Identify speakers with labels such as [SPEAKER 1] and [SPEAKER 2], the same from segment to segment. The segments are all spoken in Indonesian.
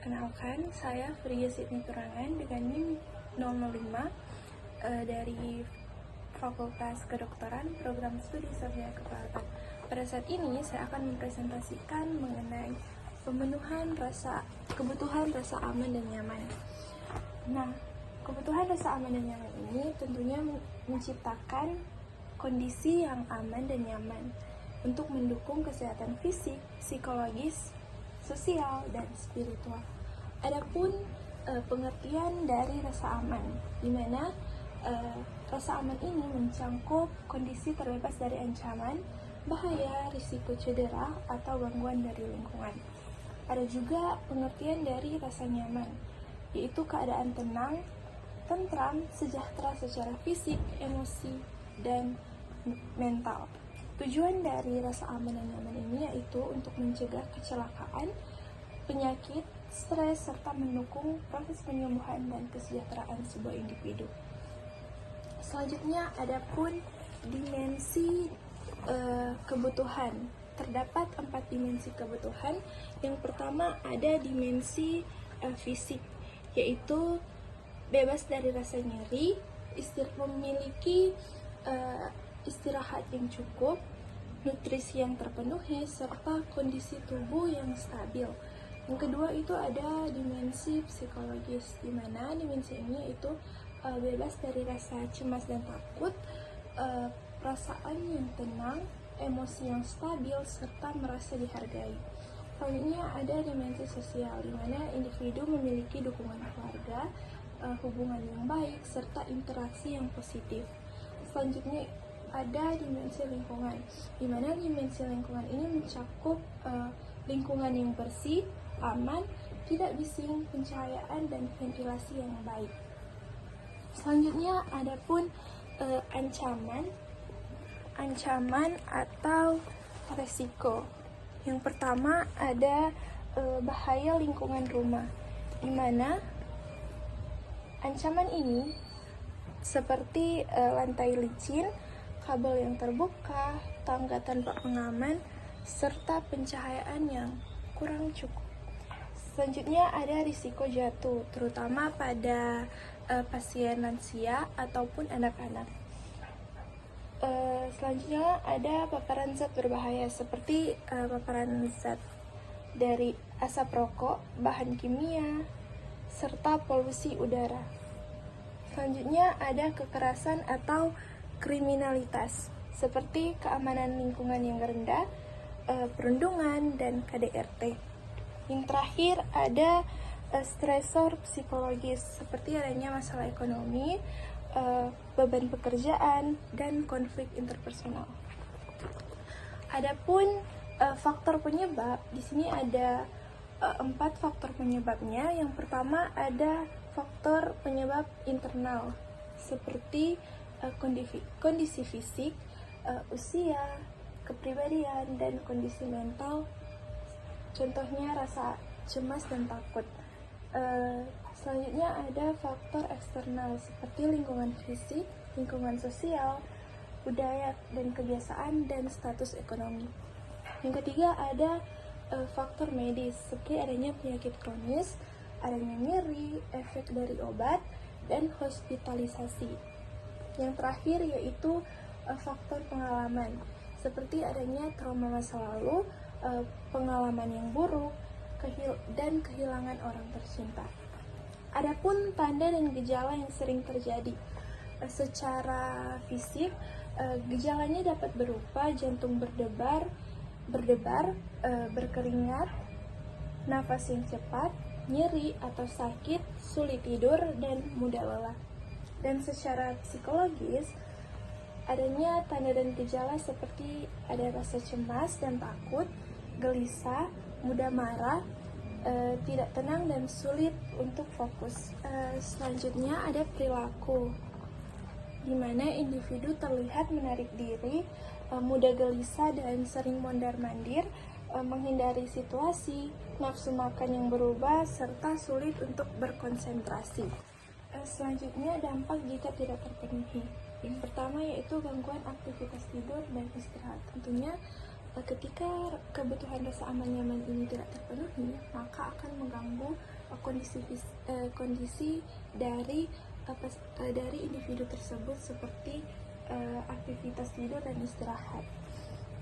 [SPEAKER 1] Perkenalkan, saya Fria Sidney Turangan dengan NIM 005 dari Fakultas Kedokteran Program Studi Sarjana Keperawatan. Pada saat ini saya akan mempresentasikan mengenai kebutuhan rasa aman dan nyaman. Nah, kebutuhan rasa aman dan nyaman ini tentunya menciptakan kondisi yang aman dan nyaman untuk mendukung kesehatan fisik, psikologis, sosial, dan spiritual. Adapun pengertian dari rasa aman, di mana rasa aman ini mencangkup kondisi terbebas dari ancaman, bahaya, risiko cedera, atau gangguan dari lingkungan. Ada juga pengertian dari rasa nyaman, yaitu keadaan tenang, tentram, sejahtera secara fisik, emosi, dan mental. Tujuan dari rasa aman dan nyaman ini yaitu untuk mencegah kecelakaan, penyakit, stres, serta mendukung proses penyembuhan dan kesejahteraan sebuah individu. Selanjutnya, adapun dimensi kebutuhan. Terdapat 4 dimensi kebutuhan. Yang pertama ada dimensi fisik, yaitu bebas dari rasa nyeri, memiliki istirahat yang cukup, nutrisi yang terpenuhi, serta kondisi tubuh yang stabil. Yang kedua itu ada dimensi psikologis, di mana dimensi ini yaitu bebas dari rasa cemas dan takut, perasaan yang tenang, emosi yang stabil, serta merasa dihargai. Selanjutnya ada dimensi sosial, di mana individu memiliki dukungan keluarga, hubungan yang baik, serta interaksi yang positif. Selanjutnya ada dimensi lingkungan, di mana dimensi lingkungan ini mencakup lingkungan yang bersih, aman, tidak bising, pencahayaan, dan ventilasi yang baik. Selanjutnya adapun ancaman atau resiko. Yang pertama ada bahaya lingkungan rumah, di mana ancaman ini seperti lantai licin, kabel yang terbuka, tangga tanpa pengaman, serta pencahayaan yang kurang cukup. Selanjutnya ada risiko jatuh, terutama pada pasien lansia ataupun anak-anak. Selanjutnya ada paparan zat berbahaya seperti paparan zat dari asap rokok, bahan kimia, serta polusi udara. Selanjutnya ada kekerasan atau kriminalitas seperti keamanan lingkungan yang rendah, perundungan, dan KDRT. Yang terakhir ada stresor psikologis seperti adanya masalah ekonomi, beban pekerjaan, dan konflik interpersonal. Adapun faktor penyebab, di sini ada 4 faktor penyebabnya. Yang pertama ada faktor penyebab internal seperti kondisi fisik, usia, kepribadian, dan kondisi mental. Contohnya rasa cemas dan takut. Selanjutnya ada faktor eksternal seperti lingkungan fisik, lingkungan sosial, budaya dan kebiasaan, dan status ekonomi. Yang ketiga ada faktor medis seperti adanya penyakit kronis, adanya nyeri, efek dari obat, dan hospitalisasi. Yang terakhir yaitu faktor pengalaman seperti adanya trauma masa lalu, pengalaman yang buruk, dan kehilangan orang tercinta. Adapun tanda dan gejala yang sering terjadi secara fisik, gejalanya dapat berupa jantung berdebar, berkeringat, nafas yang cepat, nyeri atau sakit, sulit tidur, dan mudah lelah. Dan secara psikologis, adanya tanda dan gejala seperti ada rasa cemas dan takut, gelisah, mudah marah, tidak tenang, dan sulit untuk fokus. Selanjutnya ada perilaku, di mana individu terlihat menarik diri, mudah gelisah dan sering mondar-mandir, menghindari situasi, nafsu makan yang berubah, serta sulit untuk berkonsentrasi. Selanjutnya dampak jika tidak terpenuhi. Yang pertama yaitu gangguan aktivitas tidur dan istirahat. Tentunya ketika kebutuhan rasa aman nyaman ini tidak terpenuhi, maka akan mengganggu kondisi dari individu tersebut seperti aktivitas tidur dan istirahat.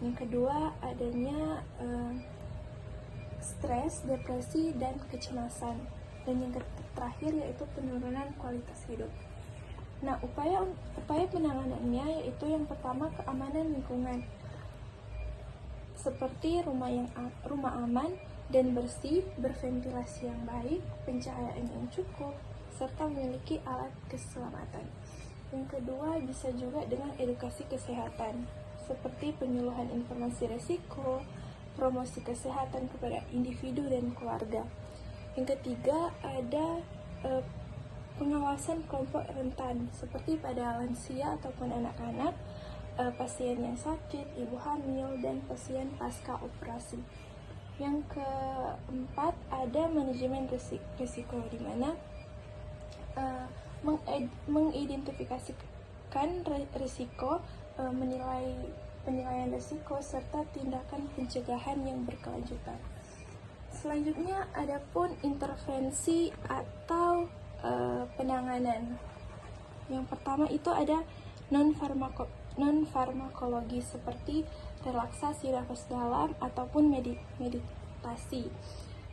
[SPEAKER 1] Yang kedua, adanya stres, depresi, dan kecemasan. Dan yang terakhir yaitu penurunan kualitas hidup. Nah, upaya penanganannya yaitu yang pertama, keamanan lingkungan, seperti rumah aman dan bersih, berventilasi yang baik, pencahayaan yang cukup, serta memiliki alat keselamatan. Yang kedua, bisa juga dengan edukasi kesehatan, seperti penyuluhan informasi risiko, promosi kesehatan kepada individu dan keluarga. Yang ketiga, ada pengawasan kelompok rentan, seperti pada lansia ataupun anak-anak, pasien yang sakit, ibu hamil, dan pasien pasca operasi. Yang keempat, ada manajemen risiko, di mana mengidentifikasikan risiko, menilai penilaian risiko, serta tindakan pencegahan yang berkelanjutan. Selanjutnya, adapun intervensi atau penanganan. Yang pertama itu ada non-farmakologi seperti relaksasi nafas dalam ataupun meditasi.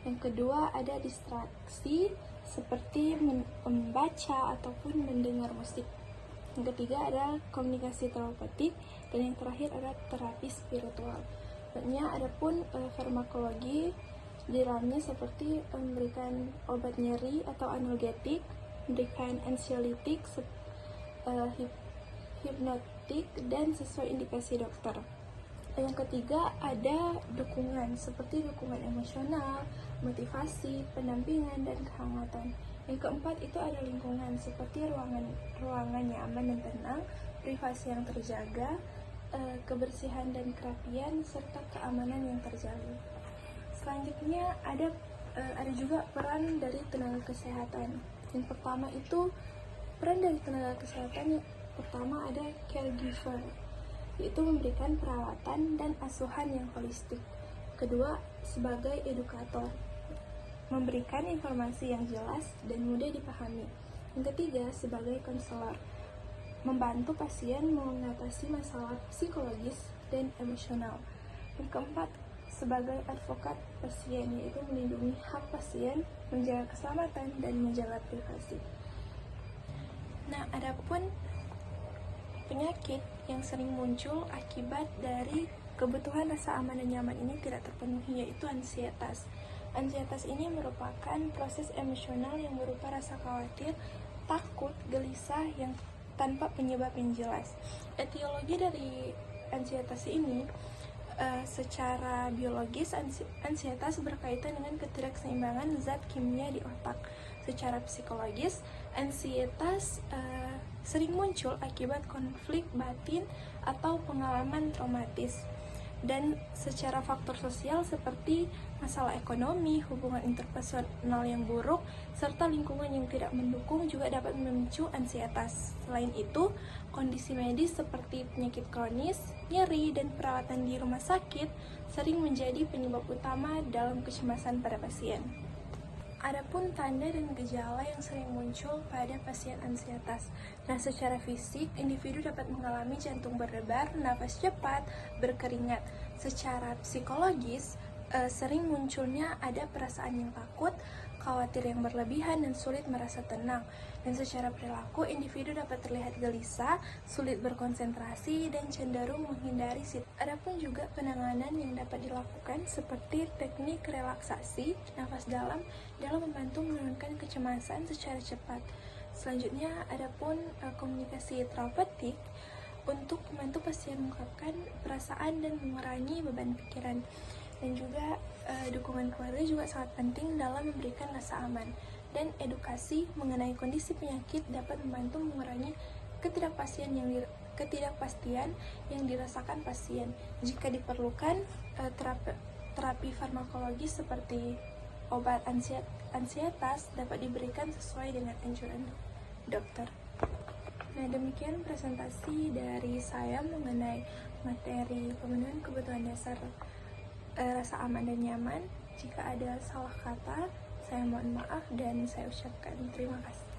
[SPEAKER 1] Yang kedua ada distraksi seperti membaca ataupun mendengar musik. Yang ketiga ada komunikasi terapeutik, dan yang terakhir ada terapi spiritual. Selanjutnya adapun farmakologi di dalamnya seperti memberikan obat nyeri atau analgetik, memberikan ansiolitik, hipnotik, dan sesuai indikasi dokter. Yang ketiga ada dukungan seperti dukungan emosional, motivasi, pendampingan, dan kehangatan. Yang keempat itu ada lingkungan seperti ruangan nyaman dan tenang, privasi yang terjaga, kebersihan dan kerapian, serta keamanan yang terjalin. Selanjutnya ada juga peran dari tenaga kesehatan. Yang pertama itu peran dari tenaga kesehatan. Pertama ada caregiver, yaitu memberikan perawatan dan asuhan yang holistik. Kedua, sebagai edukator, memberikan informasi yang jelas dan mudah dipahami. Yang ketiga, sebagai konselor, membantu pasien mengatasi masalah psikologis dan emosional. Yang keempat, sebagai advokat pasien, yaitu melindungi hak pasien, menjaga keselamatan, dan menjaga privasi. Nah, adapun penyakit yang sering muncul akibat dari kebutuhan rasa aman dan nyaman ini tidak terpenuhi, yaitu ansietas. Ansietas ini merupakan proses emosional yang berupa rasa khawatir, takut, gelisah yang tanpa penyebab yang jelas. Etiologi dari ansietas ini secara biologis, ansietas berkaitan dengan ketidakseimbangan zat kimia di otak. Secara psikologis, ansietas sering muncul akibat konflik batin atau pengalaman traumatis. Dan secara faktor sosial seperti masalah ekonomi, hubungan interpersonal yang buruk, serta lingkungan yang tidak mendukung juga dapat memicu ansietas. Selain itu, kondisi medis seperti penyakit kronis, nyeri, dan perawatan di rumah sakit sering menjadi penyebab utama dalam kecemasan pada pasien. Adapun tanda dan gejala yang sering muncul pada pasien ansietas. Nah, secara fisik, individu dapat mengalami jantung berdebar, nafas cepat, berkeringat. Secara psikologis, sering munculnya ada perasaan yang takut, khawatir yang berlebihan, dan sulit merasa tenang. Dan secara perilaku, individu dapat terlihat gelisah, sulit berkonsentrasi, dan cenderung menghindari situasi. Adapun juga penanganan yang dapat dilakukan seperti teknik relaksasi, nafas dalam membantu menurunkan kecemasan secara cepat. Selanjutnya, adapun komunikasi terapeutik untuk membantu pasien mengungkapkan perasaan dan mengurangi beban pikiran. Dan juga dukungan keluarga juga sangat penting dalam memberikan rasa aman. Dan edukasi mengenai kondisi penyakit dapat membantu mengurangi ketidakpastian yang dirasakan pasien. Jika diperlukan, terapi farmakologis seperti obat ansietas dapat diberikan sesuai dengan anjuran dokter. Nah, demikian presentasi dari saya mengenai materi pemenuhan kebutuhan dasar rasa aman dan nyaman. Jika ada salah kata, Saya mohon maaf dan saya ucapkan terima kasih.